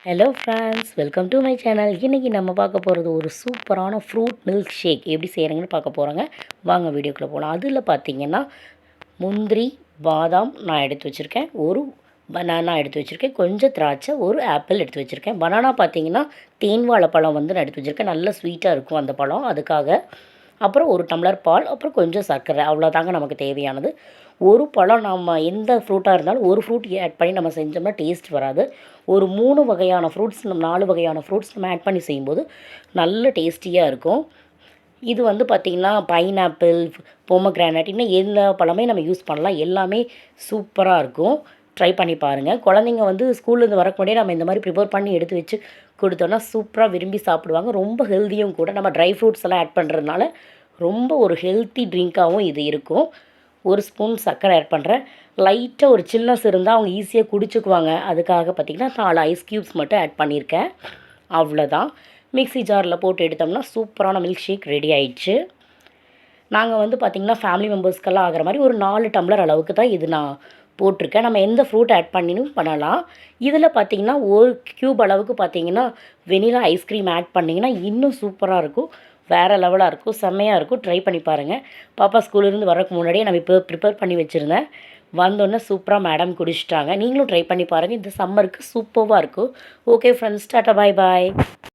Hello friends, welcome to my channel. இன்றைக்கி நம்ம பார்க்க போகிறது ஒரு சூப்பரான ஃப்ரூட் மில்க் ஷேக் எப்படி செய்கிறேங்கன்னு பார்க்க போகிறோங்க. வாங்க வீடியோக்குள்ளே போகலாம். அதில் பார்த்திங்கன்னா முந்திரி, பாதாம் நான் எடுத்து வச்சுருக்கேன், ஒரு பனானா எடுத்து வச்சுருக்கேன், கொஞ்சம் திராட்சை, ஒரு ஆப்பிள் எடுத்து வச்சுருக்கேன். பனானா பார்த்திங்கன்னா தேன் வாழைப்பழம் வந்து நான் எடுத்து வச்சுருக்கேன், நல்லா ஸ்வீட்டாக இருக்கும் அந்த பழம், அதுக்காக. அப்புறம் ஒரு டம்ளர் பால், அப்புறம் கொஞ்சம் சர்க்கரை, அவ்வளோதாங்க நமக்கு தேவையானது. ஒரு பழம் நம்ம எந்த ஃப்ரூட்டாக இருந்தாலும் ஒரு ஃப்ரூட் ஆட் பண்ணி நம்ம செஞ்சோம்னா டேஸ்ட் வராது. ஒரு 3 வகையான ஃப்ரூட்ஸ் 4 வகையான ஃப்ரூட்ஸ் நம்ம ஆட் பண்ணி செய்யும்போது நல்ல டேஸ்டியாக இருக்கும். இது வந்து பார்த்திங்கன்னா பைனாப்பிள், பொமோகிரானட், இன்னும் எல்லா பழமே நம்ம யூஸ் பண்ணலாம். எல்லாமே சூப்பராக இருக்கும். ட்ரை பண்ணி பாருங்கள். குழந்தைங்க வந்து ஸ்கூல்லேருந்து வரக்கு முன்னாடியே நம்ம இந்த மாதிரி ப்ரிப்பேர் பண்ணி எடுத்து வச்சு கொடுத்தோன்னா சூப்பராக விரும்பி சாப்பிடுவாங்க. ரொம்ப ஹெல்த்தியும் கூட. நம்ம ட்ரை ஃப்ரூட்ஸ் எல்லாம் ஆட் பண்ணுறதுனால ரொம்ப ஒரு ஹெல்த்தி ட்ரிங்க்காகவும் இது இருக்கும். ஒரு ஸ்பூன் சர்க்கரை ஆட் பண்ணுறேன். லைட்டாக ஒரு சில்னஸ் இருந்தால் அவங்க ஈஸியாக குடிச்சுக்குவாங்க. அதுக்காக பார்த்திங்கன்னா 4 ஐஸ் க்யூப்ஸ் மட்டும் ஆட் பண்ணியிருக்கேன். அவ்வளோதான். மிக்ஸி ஜாரில் போட்டு எடுத்தோம்னா சூப்பரான மில்க் ஷேக் ரெடி ஆயிடுச்சு. நாங்கள் வந்து பார்த்திங்கன்னா ஃபேமிலி மெம்பர்ஸ்க்கெல்லாம் ஆகிற மாதிரி ஒரு 4 டம்ளர் அளவுக்கு தான் இது நான் போட்டிருக்கேன். நம்ம எந்த ஃப்ரூட் ஆட் பண்ணியும் பண்ணலாம். இதில் பார்த்திங்கன்னா ஒரு க்யூப் அளவுக்கு பார்த்திங்கன்னா வெனிலா ஐஸ்கிரீம் ஆட் பண்ணிங்கன்னா இன்னும் சூப்பராக இருக்கும். வேறு லெவலாக இருக்கும். செம்மையாக இருக்கும். ட்ரை பண்ணி பாருங்கள். பாப்பா ஸ்கூல்லேருந்து வரக்கு முன்னாடியே நம்ம இப்போ ப்ரிப்பேர் பண்ணி வச்சுருந்தேன். வந்தோடனே சூப்பராக மேடம் குடிச்சிட்டாங்க. நீங்களும் ட்ரை பண்ணி பாருங்கள். இந்த சம்மருக்கு சூப்பராக இருக்கும். ஓகே ஃப்ரெண்ட்ஸ், டாட்டா, பாய் பாய்.